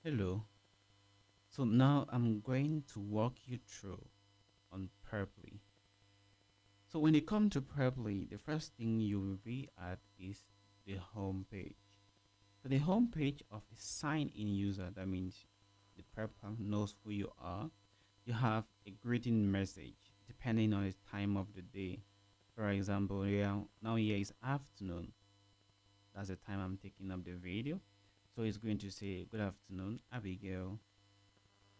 Hello. So now I'm going to walk you through on Preply. So when you come to Preply, the first thing you will be at is the home page. So the home page of a sign-in user, that means the Prepler knows who you are. You have a greeting message depending on the time of the day. For example, now here is afternoon. That's the time I'm taking up the video. So it's going to say, "Good afternoon, Abigail.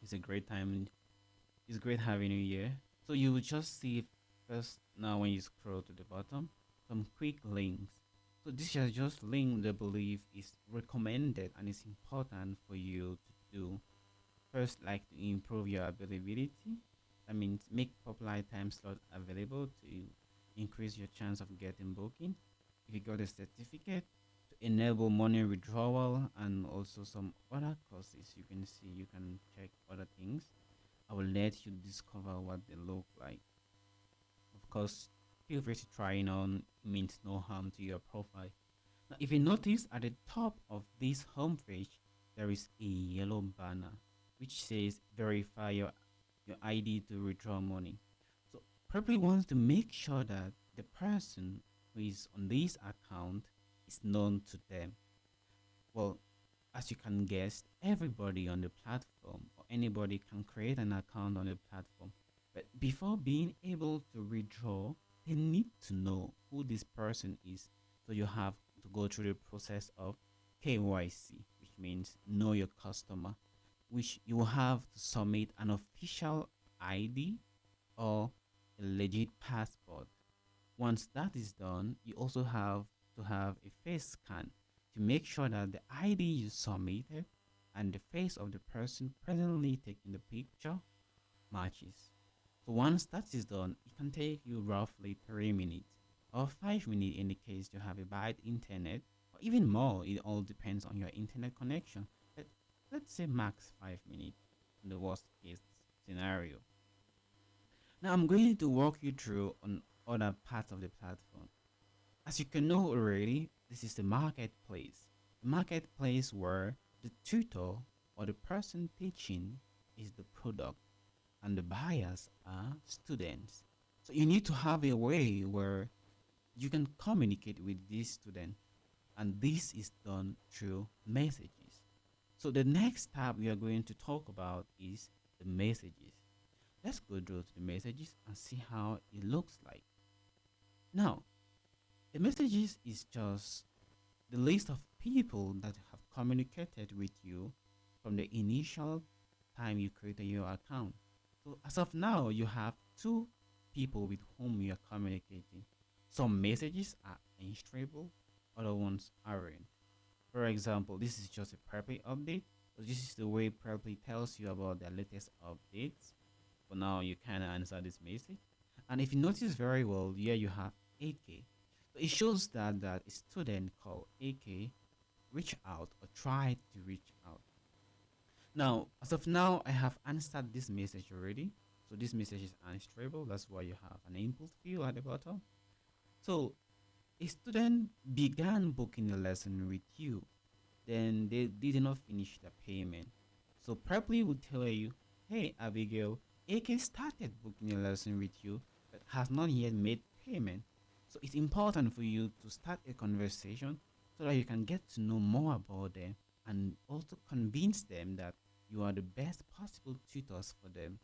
It's a great time. It's great having you here." So you will just see first now when you scroll to the bottom some quick links. So this is just link they believe is recommended and it's important for you to do. First, like to improve your availability. That means make popular time slot available to increase your chance of getting booking. If you got a certificate to enable money withdrawal and also some other courses you can see, you can check other things. I will let you discover what they look like. Of course, feel free to try it on. It means no harm to your profile. Now, if you notice at the top of this homepage, there is a yellow banner which says verify your ID to withdraw money. So probably wants to make sure that the person who is on this account is known to them. Well, as you can guess, everybody on the platform or anybody can create an account on the platform. But before being able to withdraw, they need to know who this person is. So you have to go through the process of KYC, which means know your customer, which you will have to submit an official ID or a legit passport. Once that is done, you also have to have a face scan to make sure that the ID you submitted and the face of the person presently taking the picture matches. So once that is done, it can take you roughly 3 minutes or 5 minutes in the case you have a bad internet, or even more. It all depends on your internet connection. But let's say max 5 minutes in the worst case scenario. Now I'm going to walk you through on other parts of the platform. As you can know already, this is the marketplace. The marketplace where the tutor or the person teaching is the product and the buyers are students. So you need to have a way where you can communicate with these students, and this is done through messages. So the next tab we are going to talk about is the messages. Let's go through to the messages and see how it looks like. Now, the messages is just the list of people that have communicated with you from the initial time you created your account. So as of now, you have two people with whom you are communicating. Some messages are installable, other ones aren't. For example, this is just a Preply update. So this is the way Preply tells you about their latest updates. For now, you can answer this message. And if you notice very well, here you have AK. So it shows that a student called AK reach out or tried to reach out. Now, as of now, I have answered this message already. So this message is unstarable. That's why you have an input field at the bottom. So a student began booking a lesson with you, then they did not finish the payment. So Preply will tell you, "Hey Abigail, AK started booking a lesson with you but has not yet made payment." So it's important for you to start a conversation so that you can get to know more about them and also convince them that you are the best possible tutors for them.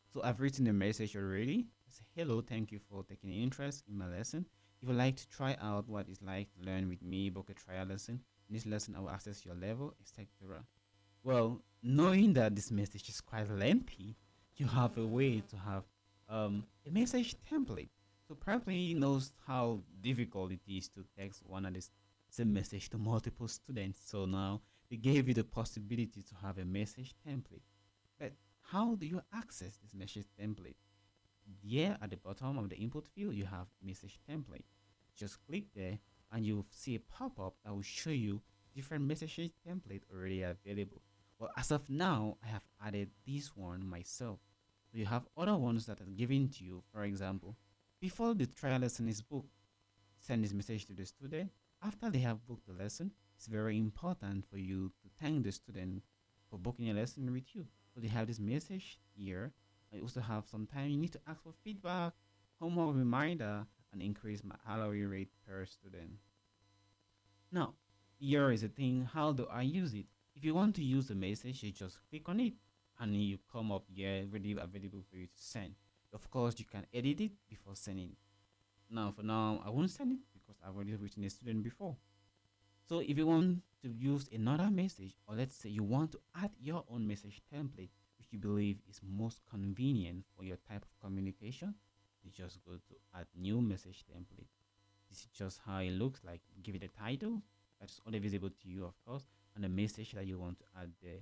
So I've written a message already. I say, "Hello, thank you for taking interest in my lesson. If you'd like to try out what it's like to learn with me, book a trial lesson. In this lesson, I will assess your level, etc." Well, knowing that this message is quite lengthy, you have a way to have a message template. So probably knows how difficult it is to text one and the same message to multiple students. So now they gave you the possibility to have a message template. But how do you access this message template? Here at the bottom of the input field, you have message template. Just click there and you'll see a pop-up that will show you different message template already available. Well, as of now, I have added this one myself. So you have other ones that are given to you. For example, before the trial lesson is booked, send this message to the student. After they have booked the lesson, it's very important for you to thank the student for booking a lesson with you. So they have this message here. I also have some time. You need to ask for feedback, homework reminder, and increase my salary rate per student. Now, here is the thing. How do I use it? If you want to use the message, you just click on it and you come up here ready available for you to send. Of course, you can edit it before sending. Now, for now, I won't send it because I've already written a student before. So if you want to use another message, or let's say you want to add your own message template, which you believe is most convenient for your type of communication, you just go to add new message template. This is just how it looks like. Give it a title that's only visible to you, of course, and the message that you want to add there.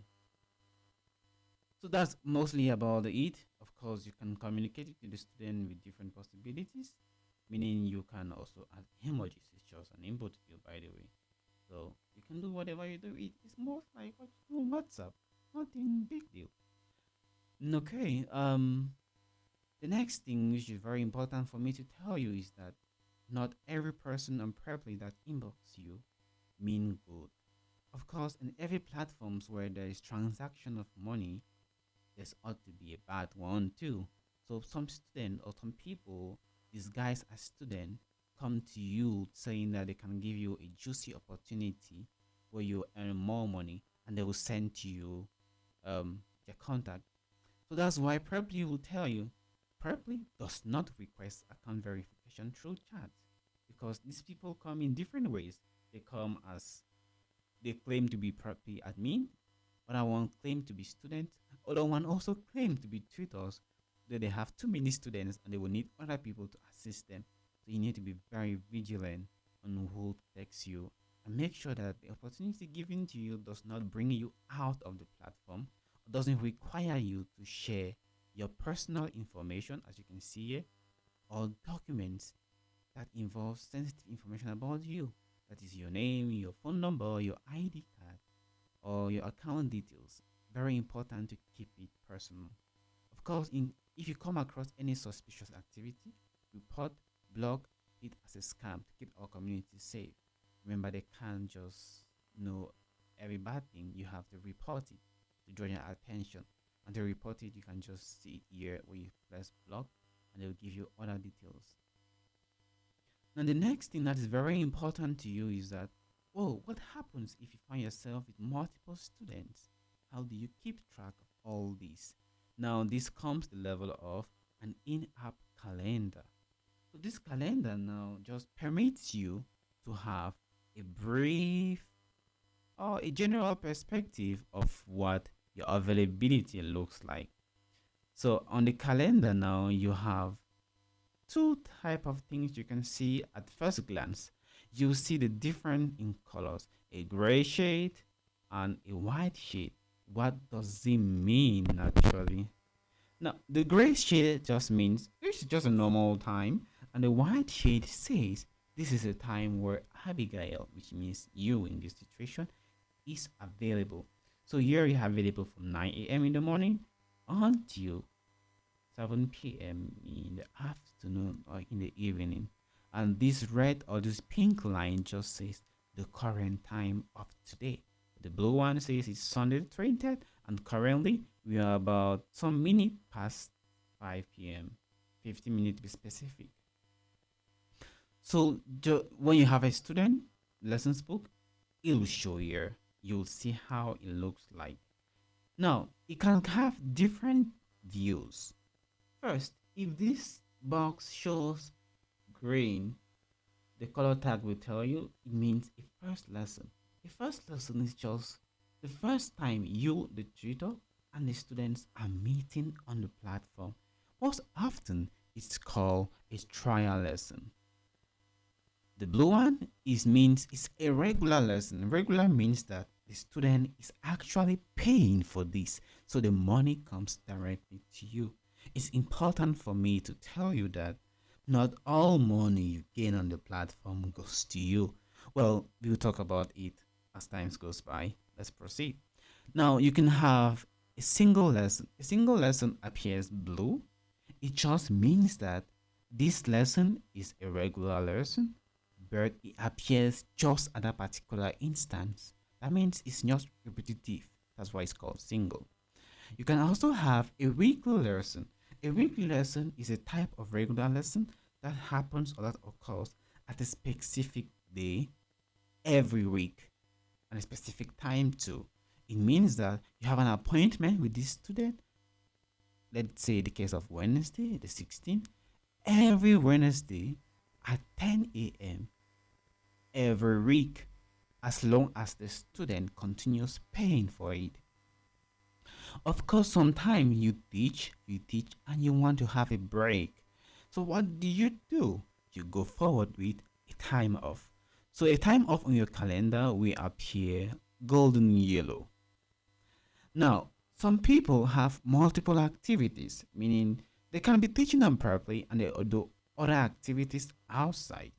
So that's mostly about it. Of course, you can communicate it to the student with different possibilities, meaning you can also add emojis. It's just an input field, by the way. So you can do whatever you do. It's most like what you do on WhatsApp. Nothing big deal. Okay. The next thing which is very important for me to tell you is that not every person on Preply that inbox you mean good. Of course, in every platforms where there is transaction of money, there's ought to be a bad one too. So some student or some people disguised as student come to you saying that they can give you a juicy opportunity where you earn more money and they will send to you their contact. So that's why Preply will tell you Preply does not request account verification through chat because these people come in different ways. They come as they claim to be Preply admin, other one claim to be student, other one also claim to be tutors. That they have too many students and they will need other people to assist them. So you need to be very vigilant on who takes you and make sure that the opportunity given to you does not bring you out of the platform or doesn't require you to share your personal information, as you can see here, or documents that involve sensitive information about you. That is your name, your phone number, your ID card, or your account details. Very important to keep it personal. Of course, if you come across any suspicious activity, report, block it as a scam to keep our community safe. Remember, they can't just know every bad thing. You have to report it to draw your attention. And to report it, you can just see it here where you press block and they'll give you other details. Now, the next thing that is very important to you is that, oh, what happens if you find yourself with multiple students? How do you keep track of all this? Now, this comes the level of an in-app calendar. So this calendar now just permits you to have a brief or a general perspective of what your availability looks like. So on the calendar now, you have two type of things you can see at first glance. You see the different in colors, a gray shade and a white shade. What does it mean actually? Now, the gray shade just means this is just a normal time, and the white shade says this is a time where Abigail, which means you in this situation, is available. So here you have available from 9 a.m. in the morning until 7 p.m. in the afternoon or in the evening. And this red or this pink line just says the current time of today. The blue one says it's Sunday the 20th, and currently we are about some minute past 5 p.m. 50 minutes to be specific. So when you have a student lessons book, it will show here. You'll see how it looks like. Now, it can have different views. First, if this box shows green, the color tag will tell you it means a first lesson. A first lesson is just the first time you, the tutor, and the students are meeting on the platform. Most often, it's called a trial lesson. The blue one means it's a regular lesson. Regular means that the student is actually paying for this, so the money comes directly to you. It's important for me to tell you that not all money you gain on the platform goes to you. Well, we'll talk about it as time goes by. Let's proceed. Now, you can have a single lesson. A single lesson appears blue. It just means that this lesson is a regular lesson, but it appears just at a particular instance. That means it's not repetitive. That's why it's called single. You can also have a weekly lesson. A weekly lesson is a type of regular lesson that happens or that occurs at a specific day every week and a specific time too. It means that you have an appointment with this student, let's say the case of Wednesday, the 16th, every Wednesday at 10 a.m. every week, as long as the student continues paying for it. Of course, sometimes you teach, and you want to have a break. So, what do? You go forward with a time off. So, a time off on your calendar will appear golden yellow. Now, some people have multiple activities, meaning they can be teaching them properly and they do other activities outside.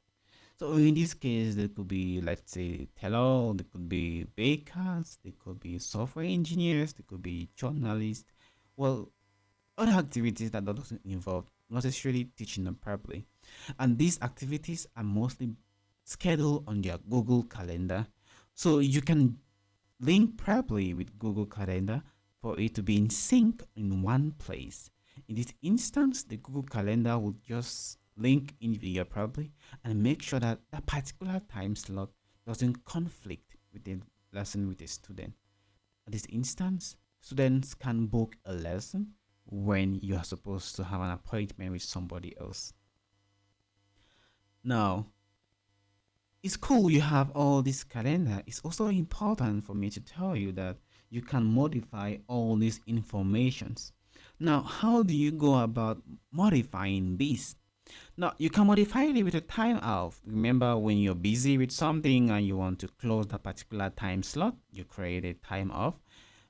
So in this case, there could be, let's say, tailor, there could be bakers, there could be software engineers, there could be journalists. Well, other activities that doesn't involve not necessarily teaching them properly. And these activities are mostly scheduled on their Google Calendar. So you can link properly with Google Calendar for it to be in sync in one place. In this instance, the Google Calendar will just link in video properly and make sure that that particular time slot doesn't conflict with the lesson with a student. In this instance, students can book a lesson when you are supposed to have an appointment with somebody else. Now, it's cool you have all this calendar. It's also important for me to tell you that you can modify all these informations. Now, how do you go about modifying this? Now, you can modify it with a time off. Remember, when you're busy with something and you want to close that particular time slot, you create a time off,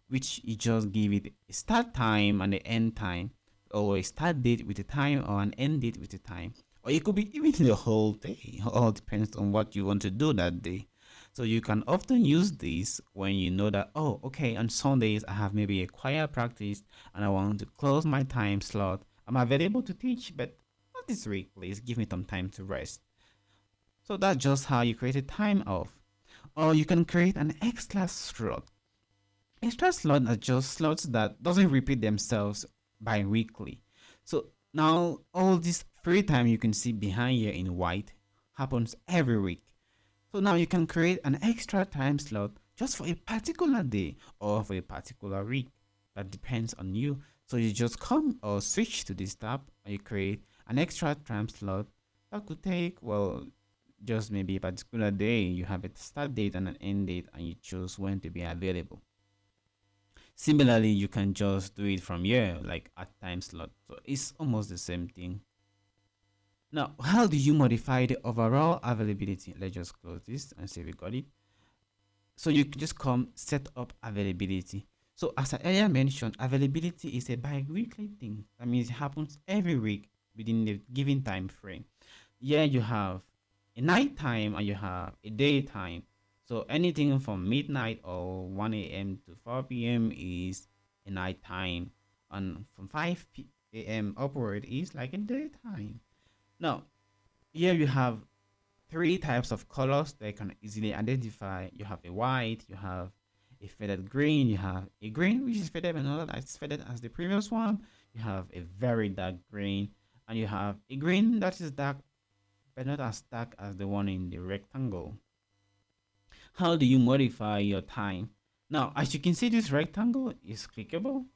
which you just give it a start time and the end time, or a start date with a time or an end date with a time. Or it could be even the whole day. It all depends on what you want to do that day. So you can often use this when you know that, oh, okay, on Sundays I have maybe a choir practice and I want to close my time slot. I'm available to teach, but not this week, please. Give me some time to rest. So that's just how you create a time off. Or you can create an extra slot. Extra slot are just slots that doesn't repeat themselves bi-weekly. So now all this free time you can see behind here in white happens every week. So now you can create an extra time slot just for a particular day or for a particular week. That depends on you. So you just come or switch to this tab and you create an extra time slot that could take, well, just maybe a particular day. You have a start date and an end date and you choose when to be available. Similarly, you can just do it from here, like at time slot. So it's almost the same thing. Now, how do you modify the overall availability? Let's just close this and say we got it. So you can just come set up availability. So as I earlier mentioned, availability is a bi-weekly thing. That means it happens every week within the given time frame. Yeah, you have a night time and you have a daytime. So anything from midnight or 1 a.m. to 4 p.m. is a night time. And from 5 a.m. upward is like a daytime. Now, here you have three types of colors that you can easily identify. You have a white, you have a faded green, you have a green which is faded and another that's faded as the previous one. You have a very dark green, and you have a green that is dark but not as dark as the one in the rectangle. How do you modify your time? Now, as you can see, this rectangle is clickable.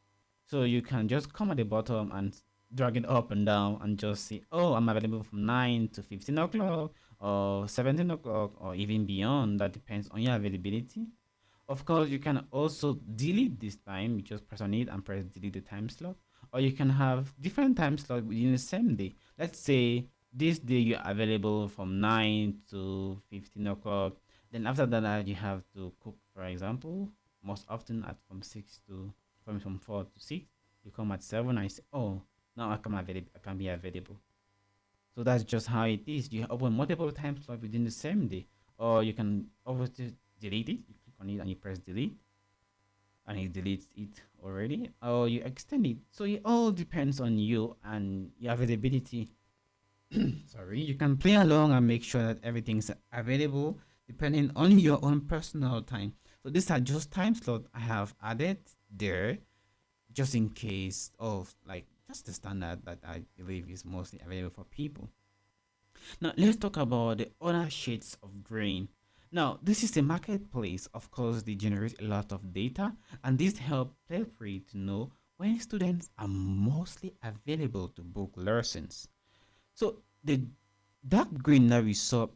So you can just come at the bottom and drag it up and down and just see, oh, I'm available from 9 to 15 o'clock or 17 o'clock or even beyond. That depends on your availability. Of course, you can also delete this time. You just press on it and press delete the time slot. Or you can have different time slots within the same day. Let's say this day you're available from 9 to 15 o'clock. Then after that, you have to cook, for example, most often at from 6 to from 4 to 6. You come at 7 and you say, oh, now I can be available. So that's just how it is. You open multiple time slots within the same day. Or you can obviously delete it. You click on it and you press delete. And it deletes it already. Or you extend it. So it all depends on you and your availability. Sorry. You can play along and make sure that everything's available depending on your own personal time. So these are just time slot I have added there just in case of like just the standard that I believe is mostly available for people. Now let's talk about the other shades of green. Now this is a marketplace. Of course, they generate a lot of data, and this help Play to know when students are mostly available to book lessons. So the dark green that we saw,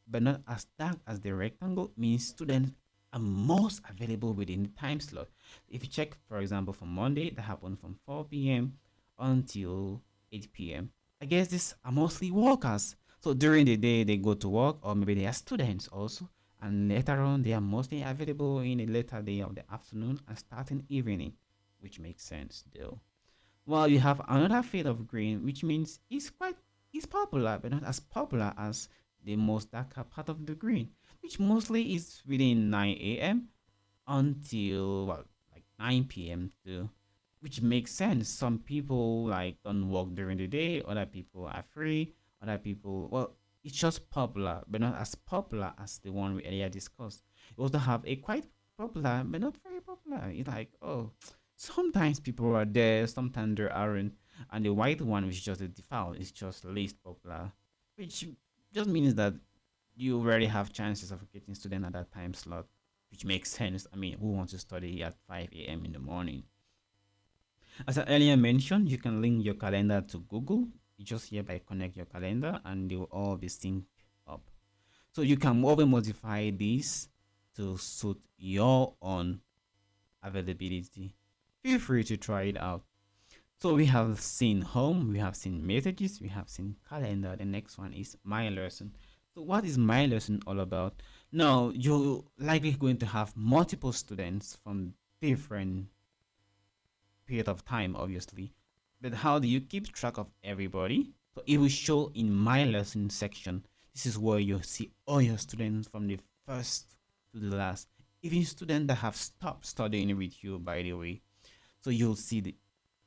but not as dark as the rectangle, means students are most available within the time slot. If you check, for example, for Monday, that happened from 4 p.m. until 8 p.m. I guess these are mostly workers. So during the day, they go to work, or maybe they are students also. And later on, they are mostly available in the later day of the afternoon and starting evening, which makes sense though. Well, you have another fade of green, which means it's popular, but not as popular as the most darker part of the green, which mostly is within 9 a.m. until well, like 9 p.m. too, which makes sense. Some people like don't work during the day, other people are free, other people well, it's just popular, but not as popular as the one we earlier discussed. You also have a quite popular, but not very popular. It's like, oh, sometimes people are there, sometimes there aren't. And the white one, which is just the default, is just least popular, which just means that you rarely have chances of getting student at that time slot, which makes sense. I mean, who wants to study at 5 a.m. in the morning? As I earlier mentioned, you can link your calendar to Google. You just hereby connect your calendar and they will all be synced up. So you can over modify this to suit your own availability. Feel free to try it out. So we have seen home, we have seen messages, we have seen calendar. The next one is my lesson. So what is my lesson all about? Now you're likely going to have multiple students from different period of time, obviously. But how do you keep track of everybody? So it will show in my lesson section. This is where you see all your students from the first to the last. Even students that have stopped studying with you, by the way. So you'll see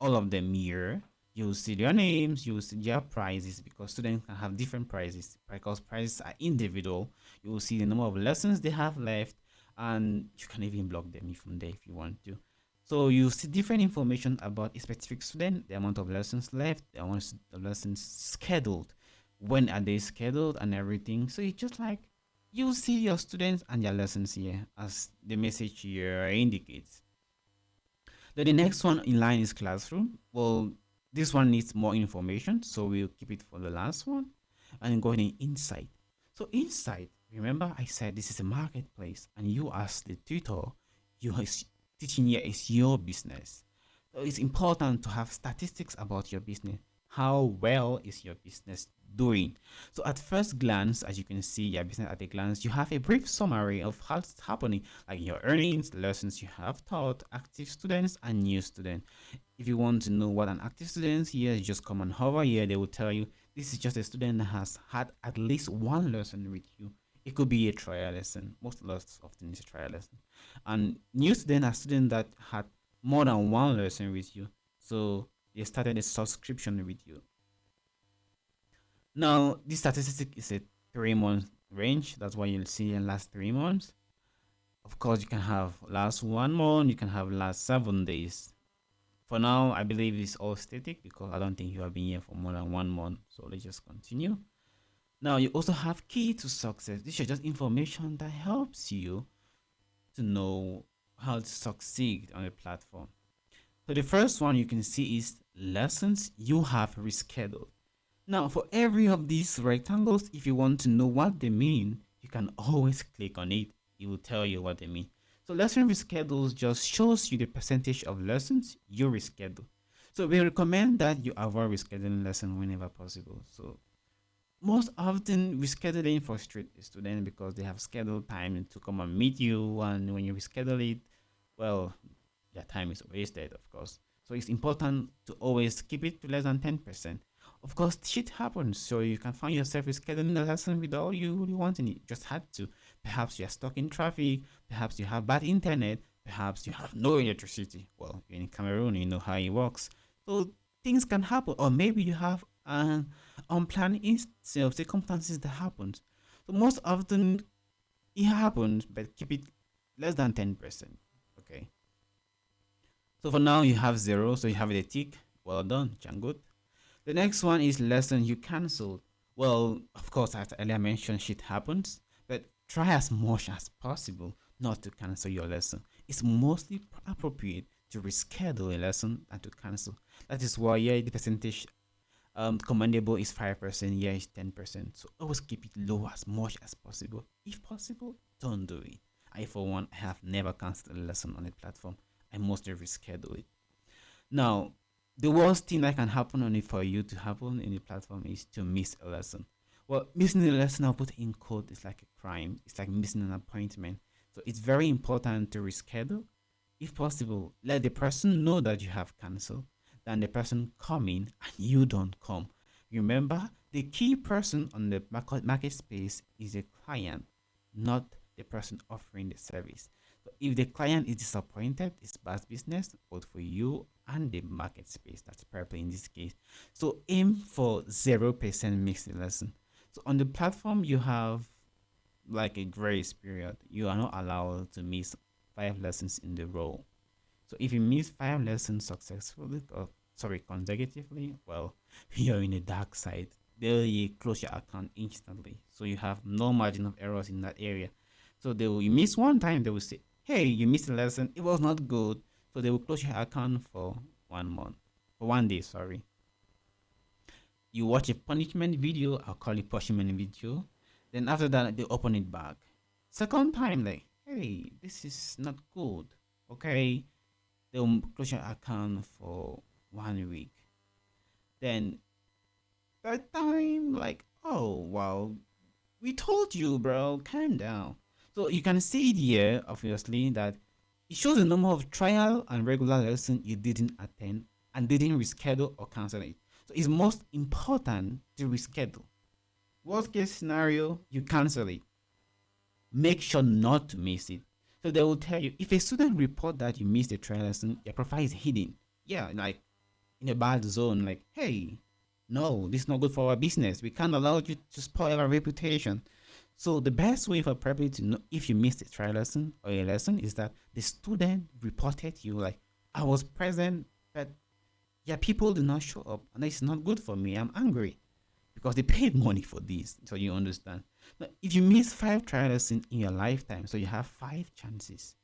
all of them here. You'll see their names, you'll see their prizes because students can have different prizes because prizes are individual. You will see the number of lessons they have left, and you can even block them from there if you want to. So you see different information about a specific student, the amount of lessons left, the amount of lessons scheduled, when are they scheduled, and everything. So it's just like you see your students and their lessons here, as the message here indicates. Then the next one in line is classroom. Well, this one needs more information, so we'll keep it for the last one. And going in insight. So insight, remember I said this is a marketplace, and you as the tutor, you teaching here is your business. So it's important to have statistics about your business. How well is your business doing? So at first glance, as you can see your business at a glance, you have a brief summary of what's happening, like your earnings, lessons you have taught, active students, and new students. If you want to know what an active student is, here, you just come and hover here. They will tell you this is just a student that has had at least one lesson with you. It could be a trial lesson. Most often it's a trial lesson. And new student are students that had more than one lesson with you. So they started a subscription with you. Now, this statistic is a 3 month range. That's why you'll see in last 3 months. Of course, you can have last 1 month, you can have last 7 days. For now, I believe it's all static because I don't think you have been here for more than 1 month. So let's just continue. Now, you also have key to success. This is just information that helps you to know how to succeed on a platform. So the first one you can see is lessons you have rescheduled. Now, for every of these rectangles, if you want to know what they mean, you can always click on it. It will tell you what they mean. So lesson reschedules just shows you the percentage of lessons you reschedule. So we recommend that you avoid rescheduling lesson whenever possible. So most often rescheduling frustrates the student because they have scheduled time to come and meet you, and when you reschedule it, well, their time is wasted, of course. So it's important to always keep it to less than 10%. Of course, shit happens, so you can find yourself rescheduling the lesson without you really wanting it. Just had to. Perhaps you're stuck in traffic, perhaps you have bad internet, perhaps you have no electricity. Well, you're in Cameroon, you know how it works. So things can happen, or maybe you have an unplanned circumstances that happens. So most often it happens, but keep it less than 10%. Okay. So for now, you have zero, so you have a tick. Well done, Jangut. The next one is lesson you cancelled. Well, of course, as I earlier mentioned, shit happens, but try as much as possible not to cancel your lesson. It's mostly appropriate to reschedule a lesson than to cancel. That is why, yeah, the percentage commendable is 5%, yeah, it's 10%. So always keep it low as much as possible. If possible, don't do it. I, for one, have never cancelled a lesson on a platform. I mostly reschedule it. Now, the worst thing that can happen only for you to happen in the platform is to miss a lesson. Well, missing a lesson, I'll put in code, is like a crime. It's like missing an appointment. So it's very important to reschedule. If possible, let the person know that you have cancelled, than the person coming and you don't come. Remember, the key person on the market space is a client, not the person offering the service. So if the client is disappointed, it's bad business both for you and the market space. That's probably in this case. So aim for 0% mixed lesson. So on the platform, you have like a grace period. You are not allowed to miss 5 lessons in the row. So if you miss 5 lessons successfully, or sorry, consecutively, well, you're in the dark side. They'll close your account instantly. So you have no margin of errors in that area. So they will, you miss one time, they will say, hey, you missed a lesson. It was not good. So they will close your account for 1 month, for 1 day, sorry. You watch a punishment video, I'll call it punishment video. Then after that, they open it back. Second time, like, hey, this is not good. Okay, they'll close your account for 1 week. Then third time, like, oh wow, we told you, bro, calm down. So you can see it here, obviously, that it shows the number of trial and regular lesson you didn't attend and didn't reschedule or cancel it. So it's most important to reschedule. Worst case scenario, you cancel it. Make sure not to miss it. So they will tell you if a student report that you missed a trial lesson, your profile is hidden. Yeah, like in a bad zone, like, hey, no, this is not good for our business. We can't allow you to spoil our reputation. So the best way for probably to know if you missed a trial lesson or a lesson is that the student reported you like, I was present, but yeah, people did not show up, and it's not good for me. I'm angry because they paid money for this. So you understand. Now, if you miss 5 trial lessons in your lifetime, so you have 5 chances.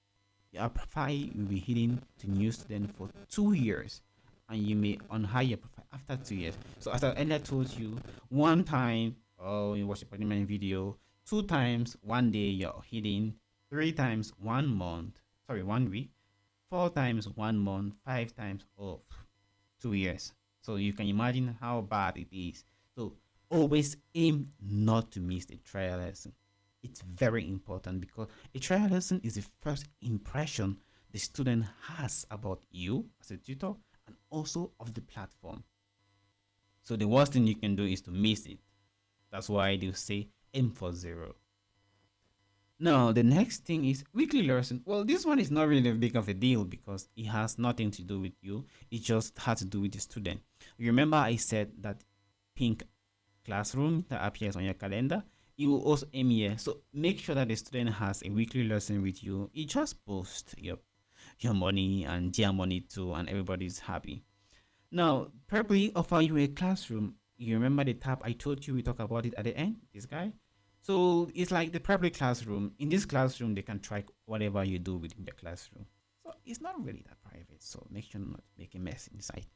Your profile will be hidden to new students for 2 years, and you may unhide your profile after 2 years. So as I earlier told you, one time, oh, you watch a Pokemon video, 2 times, 1 day you're hidden, 3 times, 1 month, sorry, 1 week, 4 times, 1 month, 5 times, oh, 2 years. So you can imagine how bad it is. So always aim not to miss the trial lesson. It's very important because a trial lesson is the first impression the student has about you as a tutor and also of the platform. So the worst thing you can do is to miss it. That's why they say aim for zero. Now, the next thing is weekly lesson. Well, this one is not really big of a deal because it has nothing to do with you. It just has to do with the student. Remember I said that pink classroom that appears on your calendar, you will also aim here. So make sure that the student has a weekly lesson with you. It just boosts your money and their money too, and everybody's happy. Now, probably offer you a classroom. You remember the tab I told you we talk about it at the end, this guy? So it's like the public classroom. In this classroom, they can track whatever you do within the classroom. So it's not really that private. So make sure not to make a mess inside.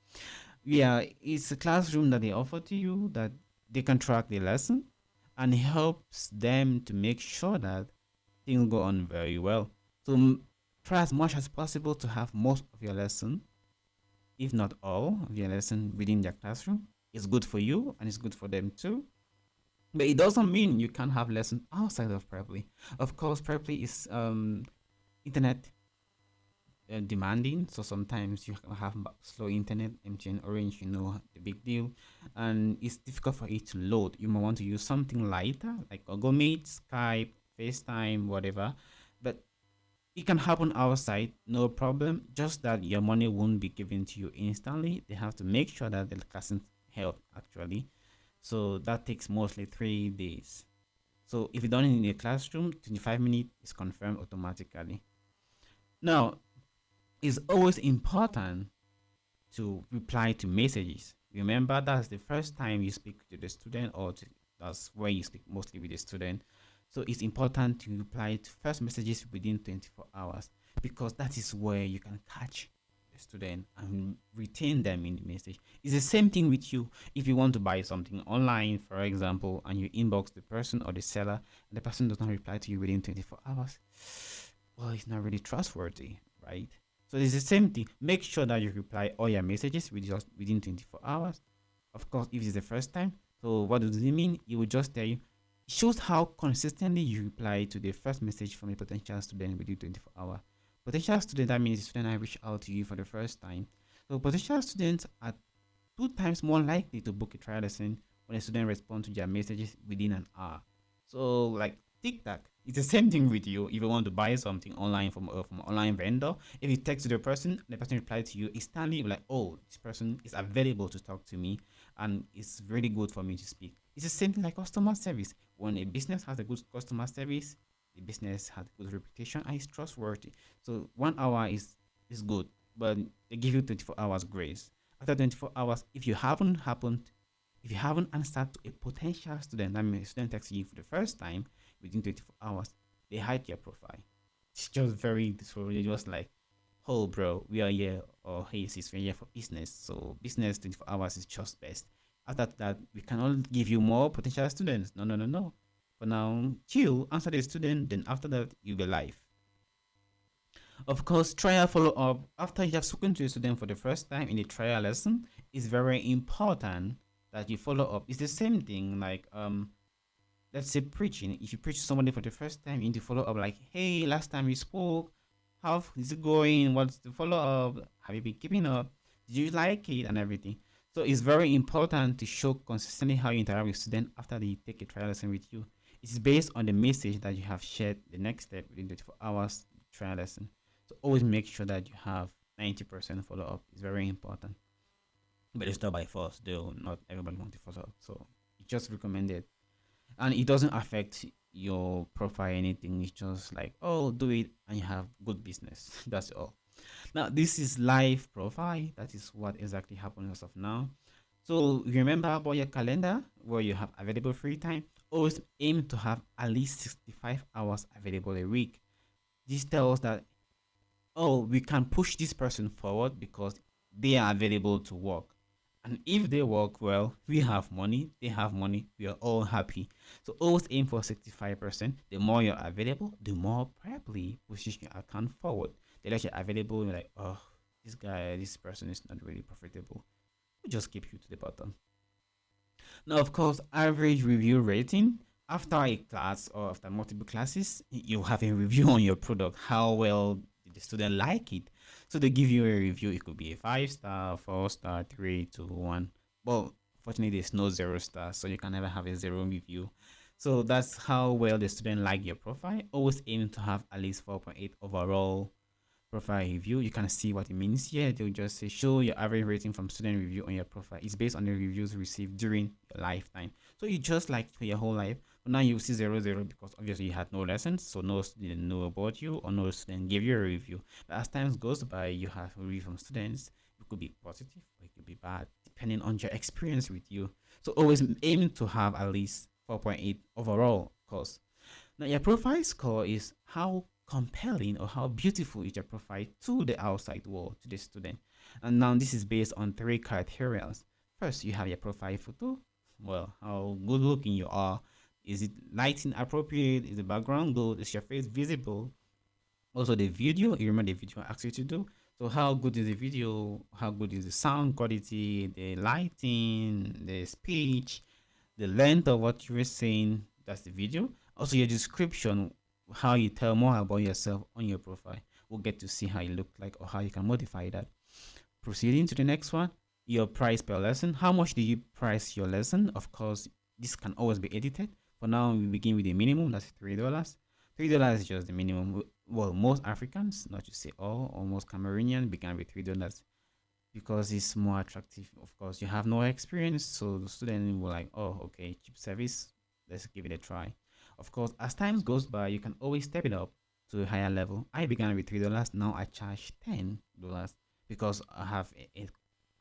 Yeah, it's a classroom that they offer to you that they can track the lesson and helps them to make sure that things go on very well. So try as much as possible to have most of your lesson, if not all of your lesson within their classroom. It's good for you and it's good for them too. But it doesn't mean you can't have lessons outside of Preply. Of course, Preply is internet demanding, so sometimes you have slow internet. MTN Orange, you know the big deal, and it's difficult for it to load. You might want to use something lighter like Google Meet, Skype, FaceTime, whatever. But it can happen outside, no problem. Just that your money won't be given to you instantly. They have to make sure that the classroom help actually. So that takes mostly 3 days. So if you done it in a classroom, 25 minutes is confirmed automatically. Now, it's always important to reply to messages. Remember, that's the first time you speak to the student, or that's where you speak mostly with the student. So it's important to reply to first messages within 24 hours, because that is where you can catch the student and retain them in the message. It's the same thing with you. If you want to buy something online, for example, and you inbox the person or the seller, and the person does not reply to you within 24 hours, well, it's not really trustworthy, right? So it's the same thing. Make sure that you reply all your messages within 24 hours. Of course, if it's the first time. So what does it mean? It will just tell you. It shows how consistently you reply to the first message from a potential student within 24 hours. Potential student, that means the student I reach out to you for the first time. So potential students are 2 times more likely to book a trial lesson when a student responds to their messages within an hour. So, like TikTok, it's the same thing with you. If you want to buy something online from an online vendor, if you text the person replies to you instantly, like, oh, this person is available to talk to me, and it's really good for me to speak. It's the same thing like customer service. When a business has a good customer service, the business has a good reputation and is trustworthy. So 1 hour is good, but they give you 24 hours grace. After 24 hours, if you haven't answered to a potential student, that means a student texts you for the first time within 24 hours, they hide your profile. It's just very disorderly, just like, oh, bro, we are here, or hey, sis, we're here for business. So, business 24 hours is just best. After that, we cannot give you more potential students. No, no, no, no. For now, chill, answer the student, then after that, you'll be live. Of course, trial follow up after you have spoken to a student for the first time in the trial lesson is very important that you follow up. It's the same thing like let's say preaching. If you preach to somebody for the first time, you need to follow up like, hey, last time we spoke, how is it going? What's the follow up? Have you been keeping up? Did you like it and everything? So it's very important to show consistently how you interact with students after they take a trial lesson with you. It's based on the message that you have shared the next step within 24 hours trial lesson. So always make sure that you have 90% follow up. It's very important. But it's not by force, though. Not everybody wants to follow up. So it's just recommended. And it doesn't affect your profile anything. It's just like, oh, do it and you have good business. That's all. Now, this is live profile. That is what exactly happens as of now. So remember about your calendar where you have available free time. Always aim to have at least 65 hours available a week. This tells that, oh, we can push this person forward because they are available to work. And if they work well, we have money, they have money, we are all happy. So always aim for 65%. The more you're available, the more probably position your account forward. The less you're available, you're like, oh, this person is not really profitable. We just keep you to the bottom. Now, of course, average review rating. After a class or after multiple classes, you have a review on your product. How well did the student like it? So they give you a review. It could be a 5 star, 4 star, 3, 2, 1. Well, fortunately, there's no 0 star, so you can never have a zero review. So that's how well the student like your profile. Always aim to have at least 4.8 overall profile review. You can see what it means here. They'll just say show your average rating from student review on your profile. It's based on the reviews received during your lifetime. So you just like for your whole life. But now you see 0 0 because obviously you had no lessons, so no student know about you or no student gave you a review. But as time goes by, you have a review from students. It could be positive or it could be bad, depending on your experience with you. So always aim to have at least 4.8 overall course. Now, your profile score is how compelling or how beautiful is your profile to the outside world, to the student. And now this is based on 3 criteria. First, you have your profile photo. Well, how good looking you are. Is it lighting appropriate? Is the background good? Is your face visible? Also, the video. You remember the video I asked you to do. So, how good is the video? How good is the sound quality? The lighting, the speech, the length of what you were saying. That's the video. Also, your description, how you tell more about yourself on your profile. We'll get to see how you look like or how you can modify that. Proceeding to the next one, your price per lesson. How much do you price your lesson? Of course, this can always be edited. For now, we begin with the minimum. That's $3. $3 is just the minimum. Well, most Africans, not to say all, almost Cameroonian, began with $3 because it's more attractive. Of course, you have no experience, so the student will like, oh, okay, cheap service, let's give it a try. Of course, as time goes by, you can always step it up to a higher level. I began with $3. Now I charge $10 because I have a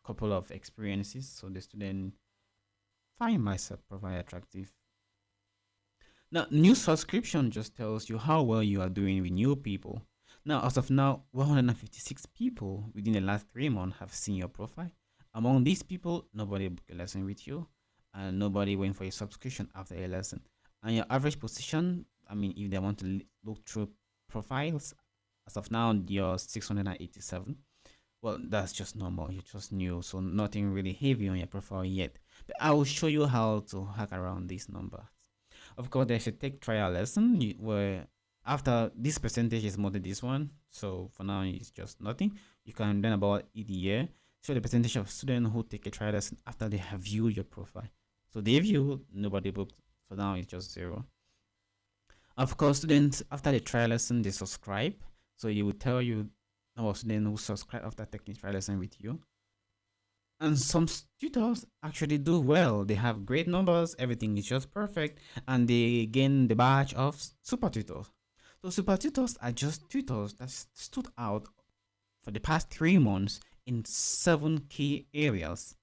couple of experiences. So the student find myself provide attractive. Now, new subscription just tells you how well you are doing with new people. Now, as of now, 156 people within the last 3 months have seen your profile. Among these people, nobody booked a lesson with you, and nobody went for a subscription after a lesson. And your average position, I mean, if they want to look through profiles, as of now, you're 687. Well, that's just normal. You're just new, so nothing really heavy on your profile yet. But I will show you how to hack around these numbers. Of course, there's a take trial lesson where after this percentage is more than this one. So for now, it's just nothing. You can learn about it here. So the percentage of students who take a trial lesson after they have viewed your profile. So they view, nobody booked. For now, it's just 0. Of course, students after the trial lesson, they subscribe. So you will tell you our students who subscribe after taking trial lesson with you. And some tutors actually do well. They have great numbers, everything is just perfect, and they gain the badge of super tutors. So super tutors are just tutors that stood out for the past 3 months in 7 key areas.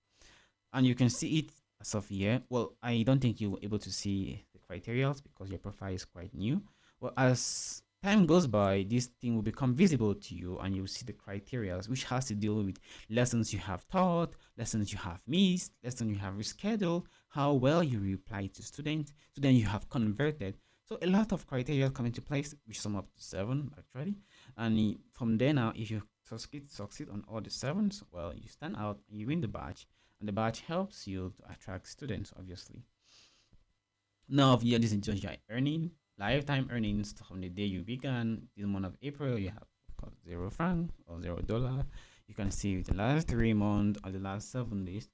And you can see it as of here. Well, I don't think you were able to see the criteria because your profile is quite new. Well, as time goes by, this thing will become visible to you and you'll see the criteria, which has to deal with lessons you have taught, lessons you have missed, lessons you have rescheduled, how well you reply to students, students you have converted. So a lot of criteria come into place, which sum up to 7 actually. And from there now, if you succeed on all the 7s, well, you stand out, you win the badge, and the badge helps you to attract students, obviously. Now, yeah, this is just your earning, lifetime earnings from the day you began. This month of April, you have of course 0 franc or $0. You can see the last 3 months or the last 7 days.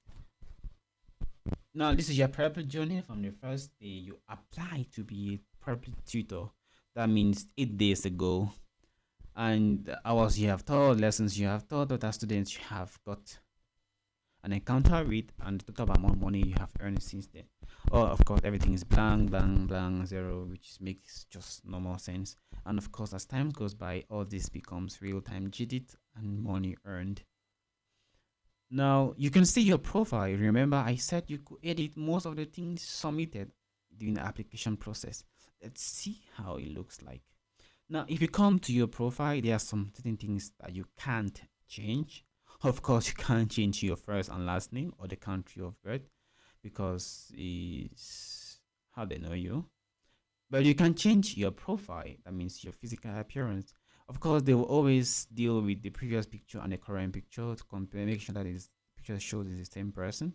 Now, this is your purple journey from the first day you apply to be a purple tutor. That means 8 days ago. And the hours you have taught, lessons you have taught, total students you have got an encounter with, and the total amount of money you have earned since then. Oh, of course, everything is blank, blank, blank, 0, which makes just normal sense. And of course, as time goes by, all this becomes real-time GDT and money earned. Now, you can see your profile. Remember, I said you could edit most of the things submitted during the application process. Let's see how it looks like. Now, if you come to your profile, there are some certain things that you can't change. Of course, you can't change your first and last name or the country of birth because it's how they know you. But you can change your profile. That means your physical appearance. Of course, they will always deal with the previous picture and the current picture to compare, make sure that the picture shows is the same person.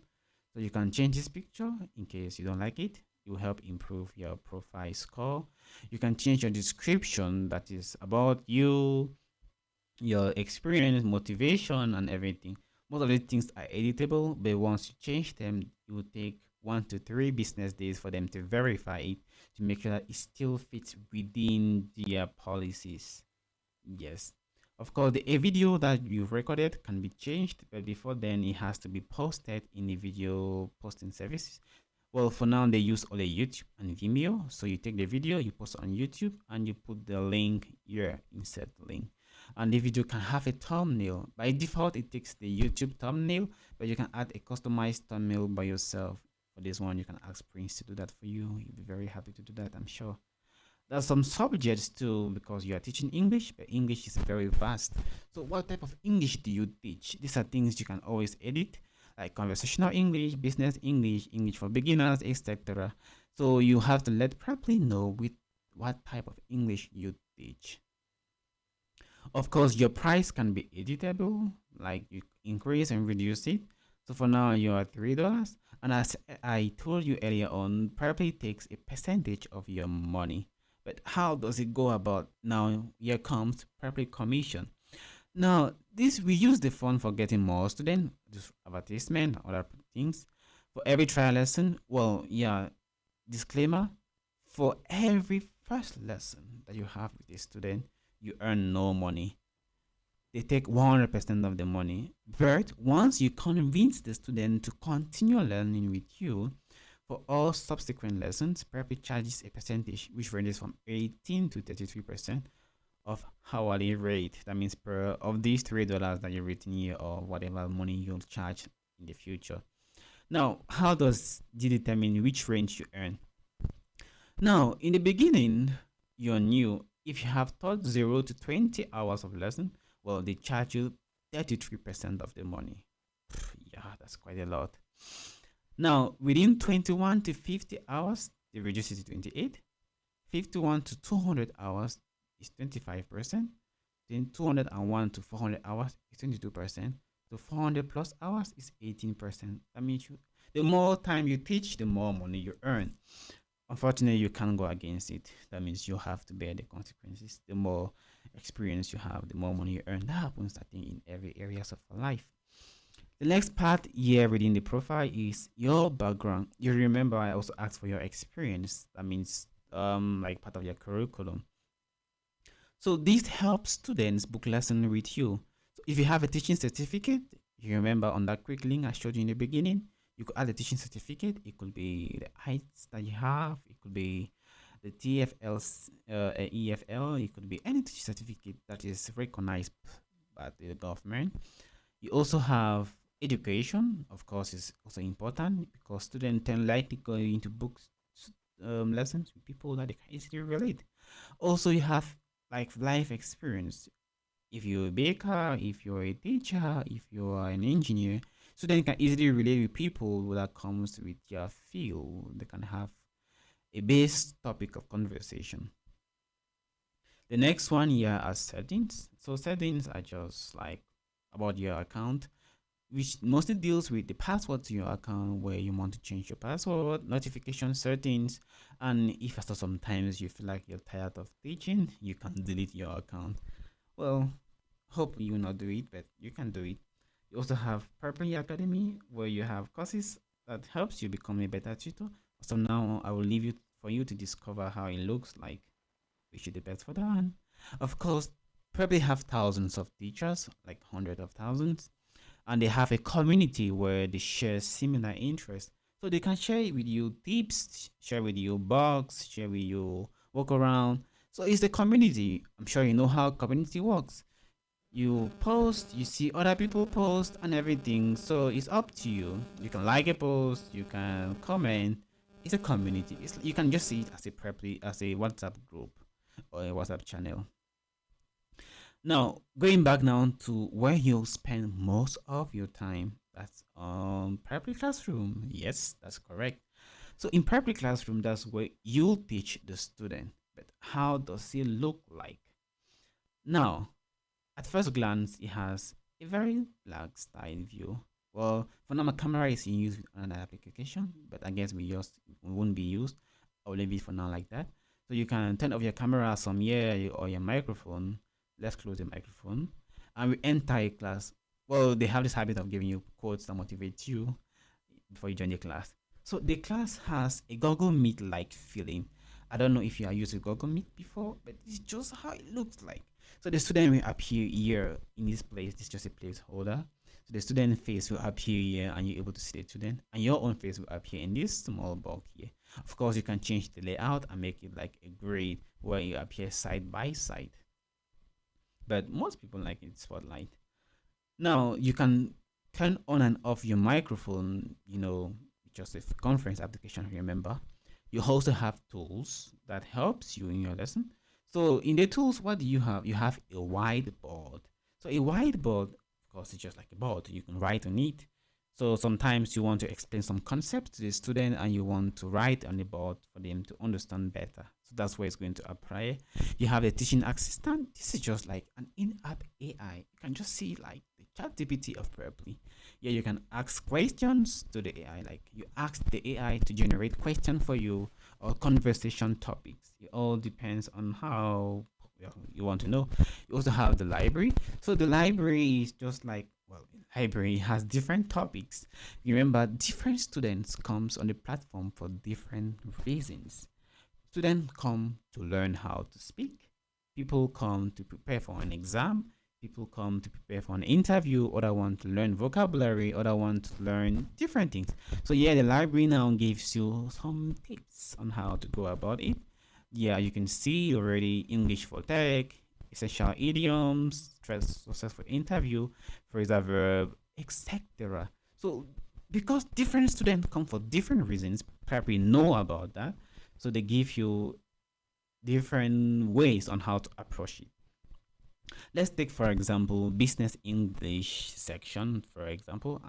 So you can change this picture in case you don't like it. It will help improve your profile score. You can change your description, that is about you, your experience, motivation, and everything. Most of the things are editable, but once you change them, it will take 1 to 3 business days for them to verify it to make sure that it still fits within their policies. Yes. Of course, a video that you've recorded can be changed, but before then, it has to be posted in the video posting services. Well, for now, they use only YouTube and Vimeo. So you take the video, you post it on YouTube, and you put the link here, insert the link. And the video can have a thumbnail. By default, it takes the YouTube thumbnail, but you can add a customized thumbnail by yourself. For this one, you can ask Prince to do that for you. He'll be very happy to do that, I'm sure. There's some subjects too because you are teaching English, but English is very vast. So what type of English do you teach? These are things you can always edit, like conversational English, business English, English for beginners, etc. So you have to let Preply know with what type of English you teach. Of course, your price can be editable, like you increase and reduce it. So for now, you are $3. And as I told you earlier on, Preply takes a percentage of your money. But how does it go about? Now, here comes Preply commission. Now, this we use the fund for getting more students, just advertisement, other things. For every trial lesson, well, yeah, disclaimer, for every first lesson that you have with a student, you earn no money. They take 100% of the money. But once you convince the student to continue learning with you, for all subsequent lessons, Preply charges a percentage which ranges from 18 to 33%. of hourly rate. That means per of these $3 that you've written here or whatever money you'll charge in the future. Now, how does it determine which range you earn? Now, in the beginning, you're new. If you have taught 0 to 20 hours of lesson, well, they charge you 33% of the money. Yeah, that's quite a lot. Now, within 21 to 50 hours, they reduce it to 28. 51 to 200 hours is 25%. Then 201 to 400 hours is 22%. So 400 plus hours is 18%. That means the more time you teach, the more money you earn. Unfortunately, you can't go against it. That means you have to bear the consequences. The more experience you have, the more money you earn. That happens, I think, in every areas of life. The next part here within the profile is your background. You remember I also asked for your experience. That means like part of your curriculum. So this helps students book lesson with you. So if you have a teaching certificate, you remember on that quick link I showed you in the beginning, you could add a teaching certificate. It could be the heights that you have. It could be the TFL, EFL. It could be any teaching certificate that is recognized by the government. You also have education, of course, is also important because students tend likely go into books lessons with people that they can easily relate. Also, you have like life experience. If you're a baker, if you're a teacher, if you're an engineer, students can easily relate with people that comes with your field. They can have a base topic of conversation. The next one here are settings. So settings are just like about your account, which mostly deals with the password to your account, where you want to change your password, notification settings, and if after sometimes you feel like you're tired of teaching, you can delete your account. Well, hope you will not do it, but you can do it. You also have Purple Academy, where you have courses that helps you become a better tutor. So now I will leave it for you to discover how it looks like. Wish you the best for that one. Of course, probably have thousands of teachers, like hundreds of thousands, and they have a community where they share similar interests. So they can share with you tips, share with you bugs, share with you walk around. So it's the community. I'm sure you know how community works. You post, you see other people post and everything. So it's up to you. You can like a post, you can comment. It's a community. You can just see it as a WhatsApp group or a WhatsApp channel. Now, going back now to where you'll spend most of your time, that's Preply Classroom. Yes, that's correct. So in Preply Classroom, that's where you'll teach the student. But how does it look like? Now, at first glance, it has a very black style view. Well, for now, my camera is in use with another application, but I guess we won't be used. I'll leave it for now like that. So you can turn off your camera some here or your microphone. Let's close the microphone. And we enter a class. Well, they have this habit of giving you quotes that motivate you before you join the class. So the class has a Google Meet like feeling. I don't know if you are using Google Meet before, but it's just how it looks like. So the student will appear here in this place. This is just a placeholder. So the student face will appear here and you're able to see the student, and your own face will appear in this small bulk here. Of course, you can change the layout and make it like a grid where you appear side by side. But most people like it spotlight. Now you can turn on and off your microphone, just a conference application, remember. You also have tools that helps you in your lesson. So in the tools, what do you have? You have a whiteboard. So a whiteboard, of course, is just like a board. You can write on it. So sometimes you want to explain some concept to the student and you want to write on the board for them to understand better. So that's where it's going to apply. You have a teaching assistant. This is just like an in-app AI. You can just see like the ChatGPT of Preply. Yeah, you can ask questions to the AI. Like you ask the AI to generate questions for you or conversation topics. It all depends on how you want to know. You also have the library. So the library is just like, well, library has different topics. Remember, different students comes on the platform for different reasons. Students come to learn how to speak. People come to prepare for an exam. People come to prepare for an interview. Other want to learn vocabulary. Other want to learn different things. So yeah, the library now gives you some tips on how to go about it. Yeah, you can see already English for Tech, essential idioms, successful interview, phrasal verb, etc. So because different students come for different reasons, probably know about that. So they give you different ways on how to approach it. Let's take, for example, business English section, for example.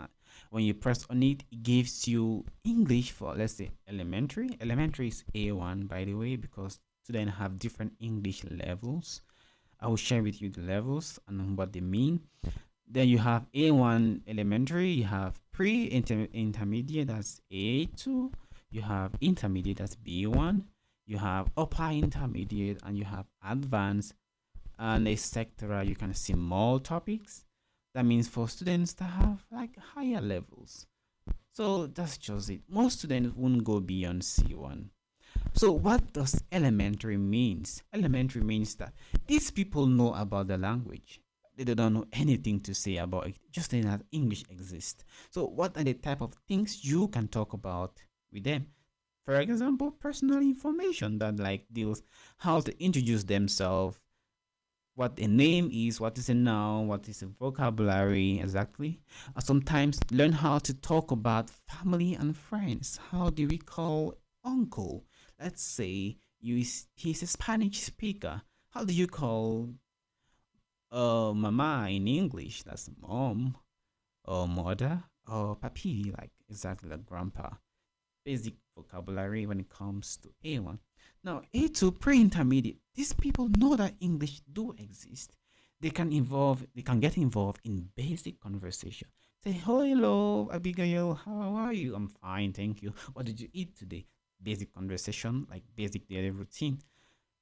When you press on it, it gives you English for, let's say, elementary. Elementary is A1, by the way, because students have different English levels. I will share with you the levels and what they mean. Then you have A1 elementary, you have intermediate, that's A2, you have intermediate, that's B1, you have upper intermediate, and you have advanced, and etc. You can see more topics. That means for students that have like higher levels. So that's just it. Most students won't go beyond C1. So what does elementary means? Elementary means that these people know about the language. They don't know anything to say about it, just that English exists. So what are the type of things you can talk about with them? For example, personal information that like deals how to introduce themselves, what a name is, what is a noun, what is a vocabulary exactly. Sometimes learn how to talk about family and friends. How do we call uncle? Let's say he's a Spanish speaker. How do you call mama in English? That's mom or mother or papi, like exactly like grandpa. Basic vocabulary when it comes to A1. Now, A2 pre-intermediate. These people know that English do exist. They can get involved in basic conversation. Say, "Oh, hello, Abigail, how are you? I'm fine, thank you. What did you eat today?" Basic conversation, like basic daily routine.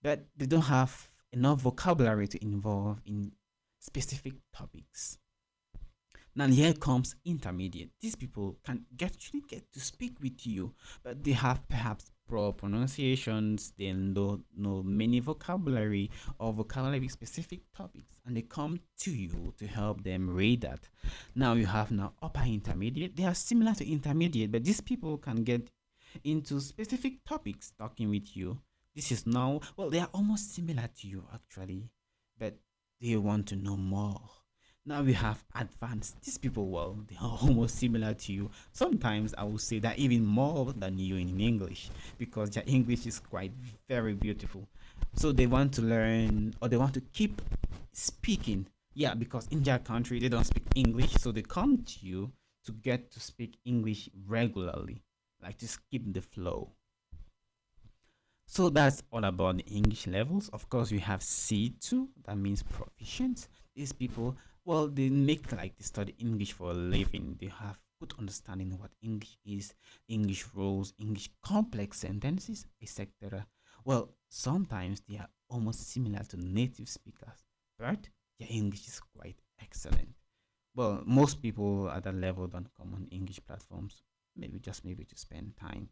But they don't have enough vocabulary to involve in specific topics. Now here comes intermediate. These people can actually get to speak with you, but they have perhaps poor pronunciations. They don't know many vocabulary or vocabulary specific topics, and they come to you to help them read that. Now you have now upper intermediate. They are similar to intermediate, but these people can get into specific topics talking with you. This is now, well, they are almost similar to you actually, but they want to know more. Now we have advanced. These people, well, they are almost similar to you. Sometimes I will say that even more than you in English because their English is quite very beautiful. So they want to learn or they want to keep speaking. Yeah, because in their country they don't speak English, so they come to you to get to speak English regularly, like just keep the flow. So that's all about the English levels. Of course, we have C2, that means proficient. These people, well, they make like they study English for a living. They have good understanding of what English is, English rules, English complex sentences, etc. Well, sometimes they are almost similar to native speakers, but their English is quite excellent. Well, most people at that level don't come on English platforms, maybe to spend time.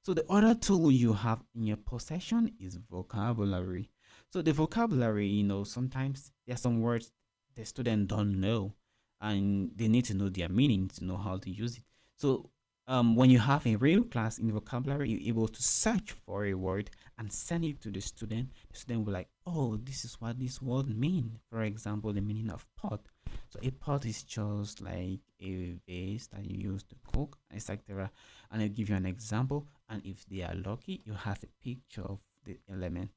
So the other tool you have in your possession is vocabulary. So the vocabulary, sometimes there are some words the student don't know, and they need to know their meaning to know how to use it. So when you have a real class in vocabulary, you're able to search for a word and send it to the student. The student will like, oh, this is what this word mean. For example, the meaning of pot. So a pot is just like a vase that you use to cook, etc. And I'll give you an example. And if they are lucky, you have a picture of the element.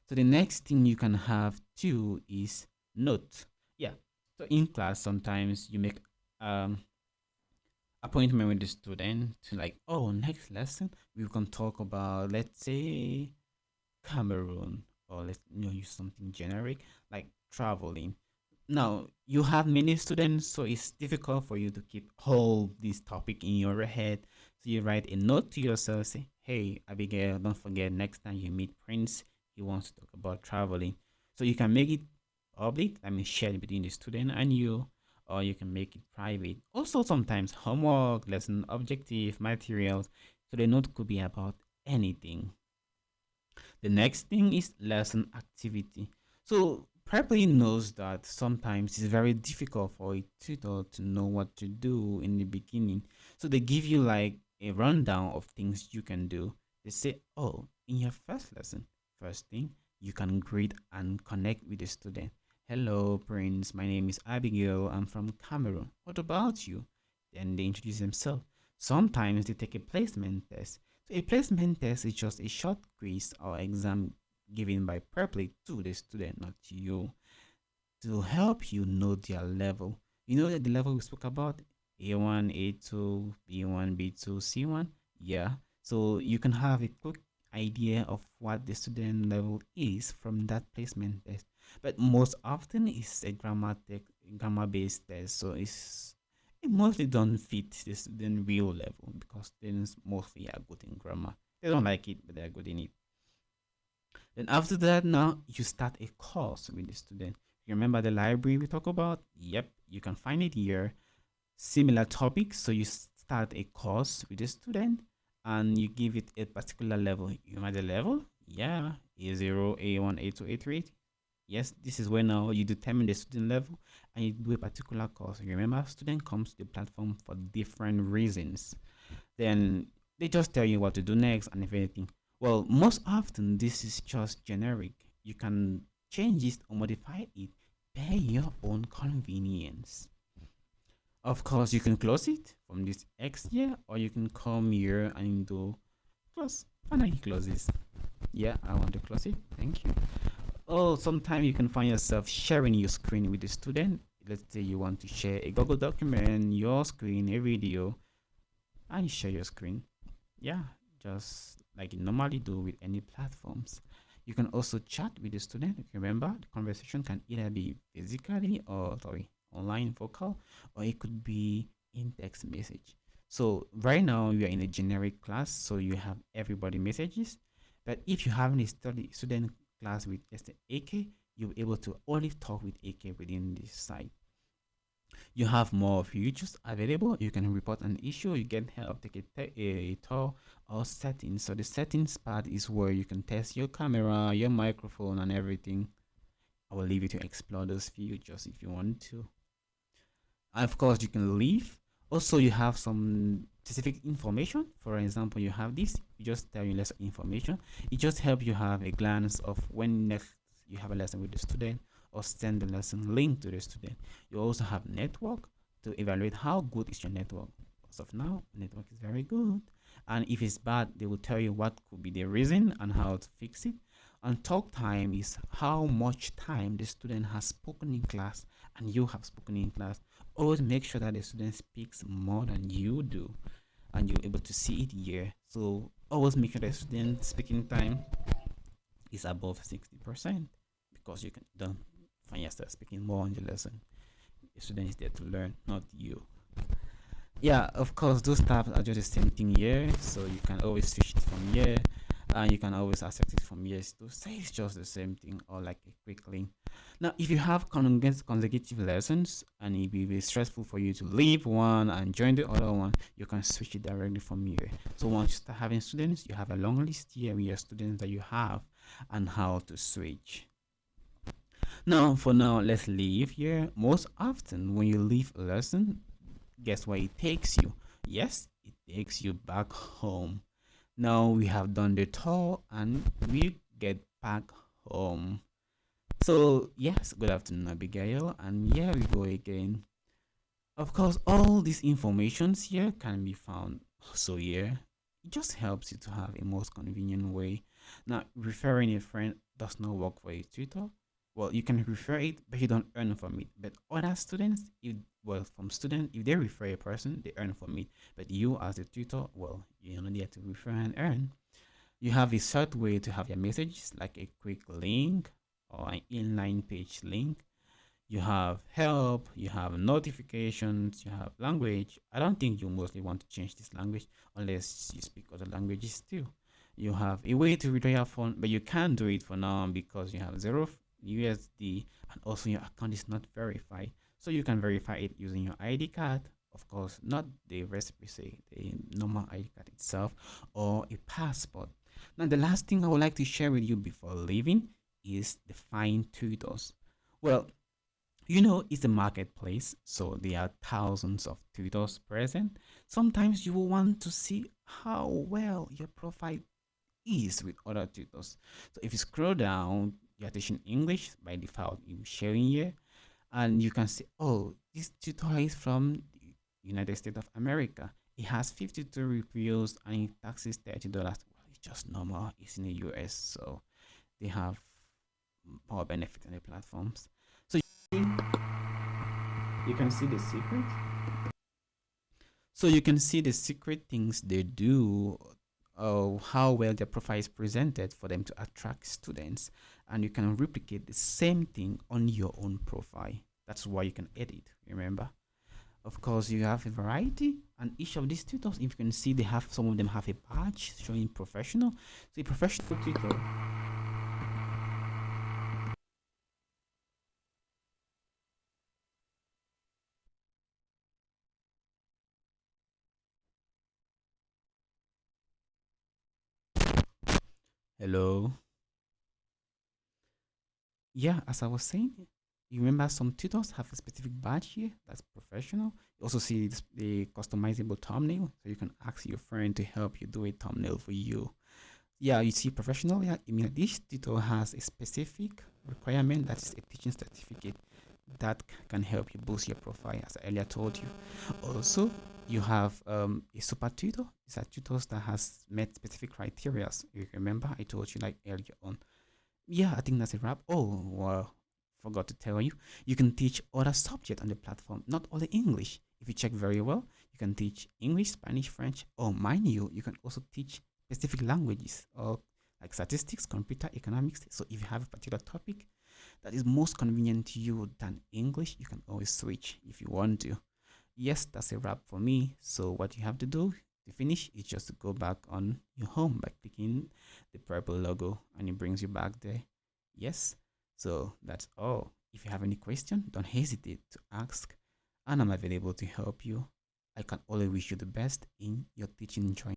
So the next thing you can have too is note. Yeah. So in class, sometimes you make um appointment with the student to like, oh, next lesson we can talk about, let's say, Cameroon, or let's use something generic like traveling. Now you have many students, so it's difficult for you to keep all this topic in your head. So you write a note to yourself, say, "Hey, Abigail, don't forget next time you meet Prince, he wants to talk about traveling." So you can make it public, I mean, shared between the student and you, or you can make it private. Also, sometimes homework, lesson objective, materials. So the note could be about anything. The next thing is lesson activity. So Preply knows that sometimes it's very difficult for a tutor to know what to do in the beginning. So they give you like a rundown of things you can do. They say, oh, in your first lesson, first thing, You can greet and connect with the student. Hello, Prince. My name is Abigail. I'm from Cameroon. What about you? Then they introduce themselves. Sometimes they take a placement test. So a placement test is just a short quiz or exam given by Preply to the student, not to you, to help you know their level. You know that the level we spoke about, A1, A2, B1, B2, C1. Yeah. So you can have a quick idea of what the student level is from that placement test. But most often it's a grammar based test. So it mostly don't fit the student real level because students mostly are good in grammar. They don't like it, but they're good in it. Then after that, now you start a course with the student. You remember the library we talk about? Yep, you can find it here. Similar topics. So you start a course with the student and you give it a particular level. You remember the level? Yeah, A0, A1, A2, A3. Yes, this is where now you determine the student level and you do a particular course. You remember, student comes to the platform for different reasons. Then they just tell you what to do next and if anything. Well, most often this is just generic. You can change it or modify it per your own convenience. Of course, you can close it from this X here, or you can come here and do close. And then he closes. Yeah, I want to close it. Thank you. Oh, sometimes you can find yourself sharing your screen with the student. Let's say you want to share a Google document, your screen, a video, and you share your screen. Yeah, just like you normally do with any platforms. You can also chat with the student. Remember, the conversation can either be physically or sorry, online vocal, or it could be in text message. So right now you are in a generic class, so you have everybody messages. But if you have a study student class with just AK, you'll be able to only talk with AK within this site. You have more features available. You can report an issue, you get help, take a tour or settings. So the settings part is where you can test your camera, your microphone and everything. I will leave you to explore those features if you want to. And of course, you can leave. Also, you have some specific information. For example, you have this. You just tell you less information. It just helps you have a glance of when next you have a lesson with the student or send the lesson link to the student. You also have network to evaluate how good is your network. As of now, network is very good. And if it's bad, they will tell you what could be the reason and how to fix it. And talk time is how much time the student has spoken in class and you have spoken in class. Always make sure that the student speaks more than you do and you're able to see it here. So always make sure the student speaking time is above 60% because you can don't find yourself speaking more on the lesson. The student is there to learn, not you. Yeah, of course, those tabs are just the same thing here, so you can always switch it from here, and you can always access it from here to say it's just the same thing or like a quick link. Now, if you have consecutive lessons and it will be stressful for you to leave one and join the other one, you can switch it directly from here. So once you start having students, you have a long list here with your students that you have and how to switch. Now, for now, let's leave here. Most often, when you leave a lesson, guess where it takes you? Yes, it takes you back home. Now we have done the tour and we get back home. So, yes, good afternoon, Abigail. And here we go again. Of course, all these informations here can be found. So, here, it just helps you to have a most convenient way. Now, referring a friend does not work for a tutor. Well, you can refer it, but you don't earn from it. But other students, if well, from student, if they refer a person, they earn from it. But you, as a tutor, well, you're not there to refer and earn. You have a short way to have your messages, like a quick link or an inline page link. You have help, you have notifications, you have language. I don't think you mostly want to change this language unless you speak other languages too. You have a way to withdraw your phone, but you can't do it for now because you have zero USD and also your account is not verified. So you can verify it using your ID card, of course, not the recipe, the normal ID card itself, or a passport. Now, the last thing I would like to share with you before leaving is the Find Tutors. Well, you know, it's a marketplace, so there are thousands of tutors present. Sometimes you will want to see how well your profile ease with other tutors. So if you scroll down, you're teaching English by default, you sharing here, and you can see, oh, this tutor is from the United States of America. It has 52 reviews and it taxes $30. Well, it's just normal. It's in the US, so they have more benefit on the platforms. So you can see the secret. So you can see the secret things they do, how well their profile is presented for them to attract students, and you can replicate the same thing on your own profile. That's why you can edit. Remember, of course, you have a variety, and each of these tutors, if you can see, they have some of them have a badge showing professional. So a professional tutor. Hello. Yeah, as I was saying, you remember some tutors have a specific badge here that's professional. You also see the customizable thumbnail, so you can ask your friend to help you do a thumbnail for you. Yeah, you see professional. Yeah, I mean, this tutor has a specific requirement that is a teaching certificate that can help you boost your profile, as I earlier told you. Also, you have a super tutor. These are tutors that has met specific criteria. You remember I told you like earlier on. Yeah, I think that's a wrap. Oh, well, forgot to tell you. You can teach other subjects on the platform, not only English. If you check very well, you can teach English, Spanish, French, or mind you can also teach specific languages or like statistics, computer, economics. So if you have a particular topic that is most convenient to you than English, you can always switch if you want to. Yes, that's a wrap for me. So what you have to do to finish is just to go back on your home by clicking the purple logo and it brings you back there. Yes, so that's all. If you have any question, don't hesitate to ask and I'm available to help you. I can only wish you the best in your teaching journey.